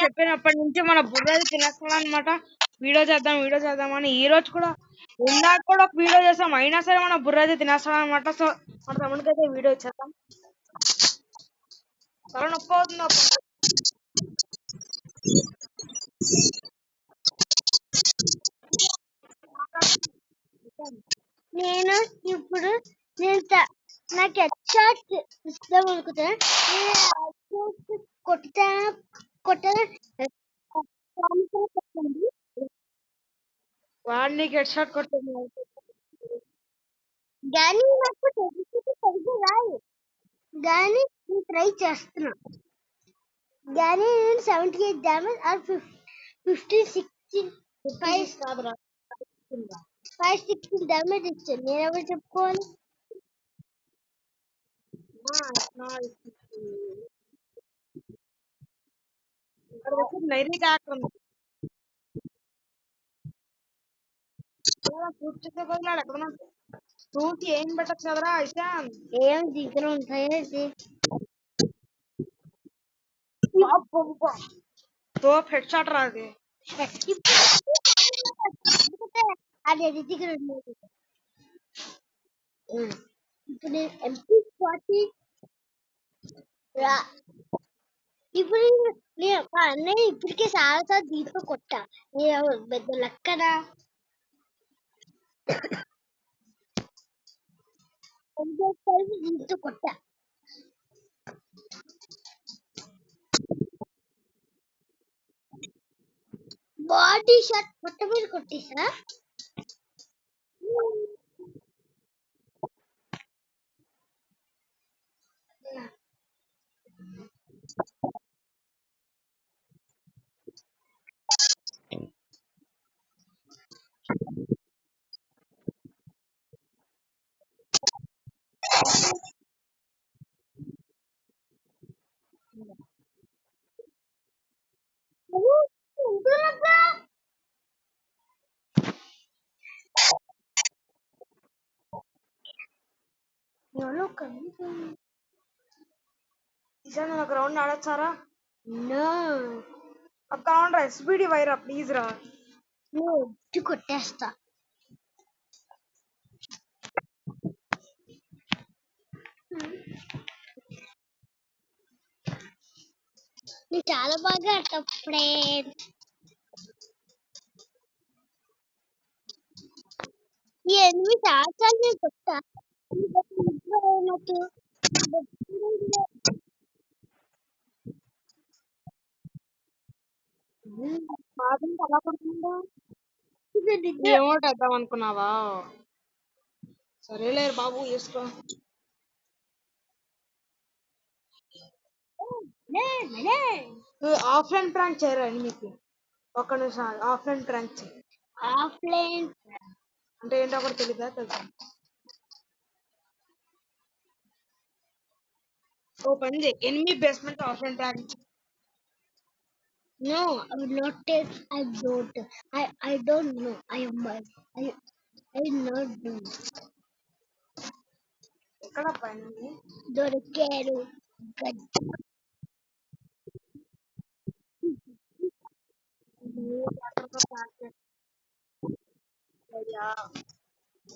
చెప్పినప్పటి నుంచి మన బుర్రది తినేస్తామన్నమాట. వీడియో చేద్దాం అని ఈ రోజు కూడా ఇందాక కూడా ఒక వీడియో చేస్తాం, అయినా సరే మన బుర్రది తినేస్తాం అనమాట. సో మన తమ్ముడికి అయితే వీడియో ఇచ్చేద్దాం. తల నొప్పి అవుతుంది. నేను ఇప్పుడు నాకు హెడ్ షాట్ ఇస్తాం అనుకుంటా. వాడిని హెడ్ షాట్ కొట్టింది కానీ నాకు సరిగ్గా రాదు, కానీ నేను ట్రై చేస్తున్నా. కానీ నేను 78 డ్యామేజ్ ఆర్ 15-16 5-16 డ్యామేజ్ ఇచ్చాను. నేను ఎవరు చెప్పుకోవాలి? ఫ్రూట్ ఏం పెట్టచ్చు కదరా ఇషాన్? ఏం దగ్గర ఉంటాయి తోపు హెడ్ షాట్ రాదు. అది దగ్గర ఇప్పుడు నేను MP40 ఇప్పుడు మా అన్నయ్య ఇప్పటికే చాలా దీప కొట్టా. నేను పెద్ద లక్కనా దీంతో కొట్టా. బాడీ షాట్ కొట్ట మీద కొట్టేసా. ఇషాన్ ఒక రౌండ్ ఆడొచ్చారా? No. ఒక్క రౌండ్ రా, ఎస్బిడి వైరా ప్లీజ్ రా. నువ్వు కొట్టేస్తా. నువ్వు చాలా బాగా ఆడతావు ఫ్రెండ్స్. ఈ 8 సార్లు నేను కొట్టా. ఏమోటి వేద్దాం అనుకున్నావా? సరేలే బాబు వేసుకో. ఆఫ్లైన్ ప్రాంక్ చేయరా మీకు? ఒక్క నిమిషం ఆఫ్లైన్ ప్రాంక్ చేయి. ఆఫ్లైన్ అంటే ఏంటో కూడా తెలీదా? తెలుసా? ఓ పని చేయి, enemy basement offline prank. No, I will not take. I don't. I don't know. I not do. ఎక్కడ పైన దొరికారు.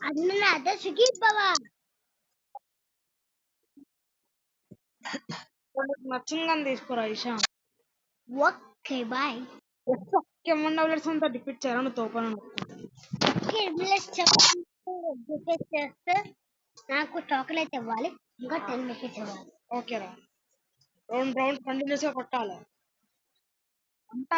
అన్న అదే సిగిపోవా. నచ్చిందని తీసుకోరా ఇషాన్. Okay bye. అంతా డిఫీట్ చేయాలని తోపను. చేస్తే నాకు చాక్లెట్ ఇవ్వాలి, ఇంకా 10 మినిట్స్ ఇవ్వాలి. ఓకేరా, రౌండ్ కంటిన్యూస్ గా కొట్టాలి. అంతా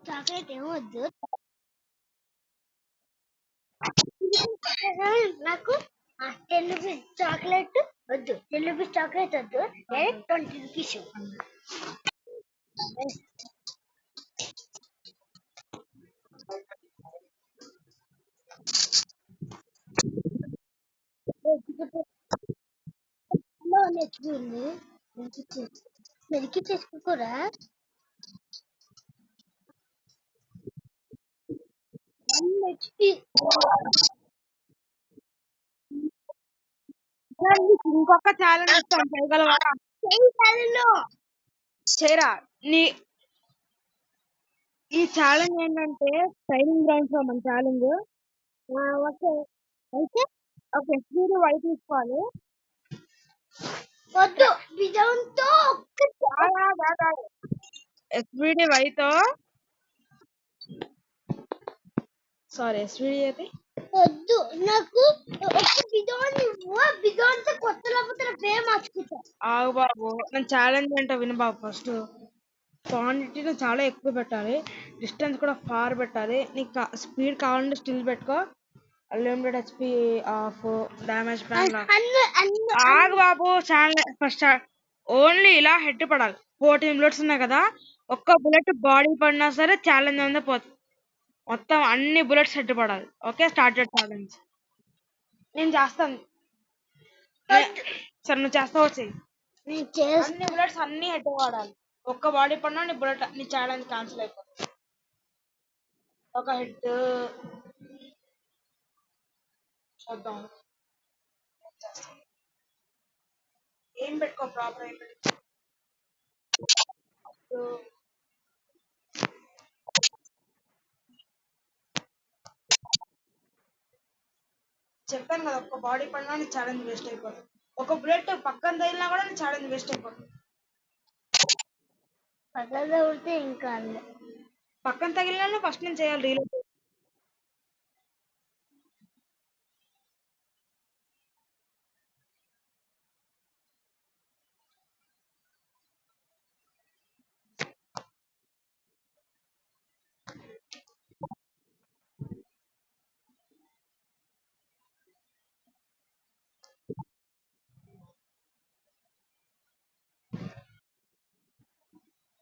చాక్లెట్ ఏమొద్దు నాకు. 10 రూపీస్ చాక్లెట్ వద్దు, 10 రూపీస్ చాక్లెట్ వద్దు, 20 రూపీస్. మెరికి చేసుకోరా. ఇంకొక ఛాలెంజ్ ఇస్తాను, చేయగలవా? చేయరా? నీ ఈ ఛాలెంజ్ ఏంటంటే ట్రైనింగ్ గ్రౌండ్స్ లో మన ఛాలెంజ్. ఓకే అయితే ఓకే, మీరు వైట్ తీసుకోవాలి. వద్దు విజయంతో ఎస్విడి వైతో సారీ ఎస్విడి అయితే వద్దు నాకు ఒక బిజాన్ బిజాన్ తో కొత్త లేకపోతే పేరు మార్చుకుంటా. ఆగు బాబు, నేను ఛాలెంజ్ ఏంటో విను బాబు. ఫస్ట్ క్వాంటిటీని చాలా ఎక్కువ పెట్టాలి, డిస్టెన్స్ కూడా ఫార్ పెట్టాలి. నీకు స్పీడ్ కావాలంటే స్టిల్ పెట్టుకో, unlimited HP of, damage plan. ఆగు బాబు, ఛాలెంజ్ ఫస్ట్ ఓన్లీ ఇలా హెడ్ పడాలి. 14 బుల్లెట్స్ ఉన్నాయి కదా, ఒక్క బుల్లెట్ బాడీ పడినా సరే ఛాలెంజ్ అంతా పోతుంది. మొత్తం అన్ని బుల్లెట్స్ హెడ్ పడాలి. Okay, start challenge. నేను చేస్తాను. సరే నువ్వు చేస్తావు, చెయ్యి. అన్ని బుల్లెట్స్ అన్ని హెడ్ వాడాలి. ఒక్క బాడీ పడినా నీ బుల్లెట్ నీ ఛాలెంజ్ క్యాన్సిల్ అయిపోతుంది. ఒక హెడ్ చూద్దాం. ఏం పెట్టుకో, ప్రాపర్ ఏం పెట్టుకో. చెప్పాను కదా, ఒక్క బాడీ పడినా నీ ఛాలెంజ్ వేస్ట్ అయిపోతుంది. ఒక బుల్లెట్ పక్కన తగిలినా కూడా నీ ఛాలెంజ్ వేస్ట్ అయిపోతుంది. ఇంకా పక్కన తగిలినా ఫస్ట్ నేను చేయాలి రీలోడ్.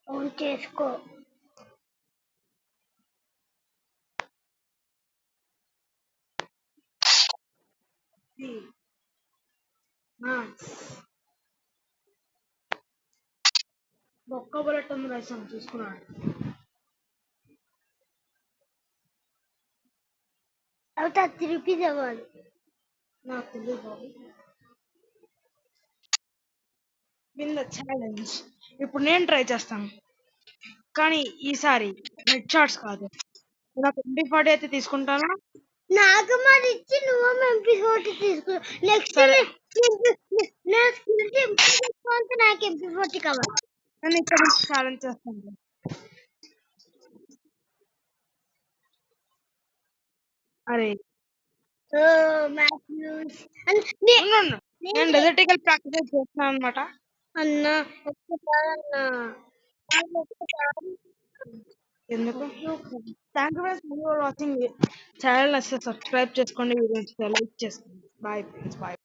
ఆన్ చేసుకో. ఒక్క బుల్లెట్ ఉంది రాసాను, చూసుకున్నాడు. అవుతా 3 రూపీస్ అవ్వాలి. నాకు తెలియదు బాబు. Win the challenge. ఇప్పుడు నేను ట్రై చేస్తాను, కానీ ఈసారి హెడ్ షాట్స్ కాదు. నాకు MP40 అయితే తీసుకుంటాను. నాకు మరి ఇచ్చి నువ్వు MP40 తీసుకో. నెక్స్ట్ నాకు MP40 కావాలి. నేను ఇక్కడ నుంచి ఛాలెంజ్ చేస్తాను. అరే నేను డెజర్టికల్ ప్రాక్టీస్ చేస్తున్నాను అనమాట. అన్నా ఎందుకు? Thank you for watching. Channel నచ్చితే సబ్స్క్రైబ్ చేసుకోండి, వీడియో లైక్ చేసుకోండి. Bye friends, bye.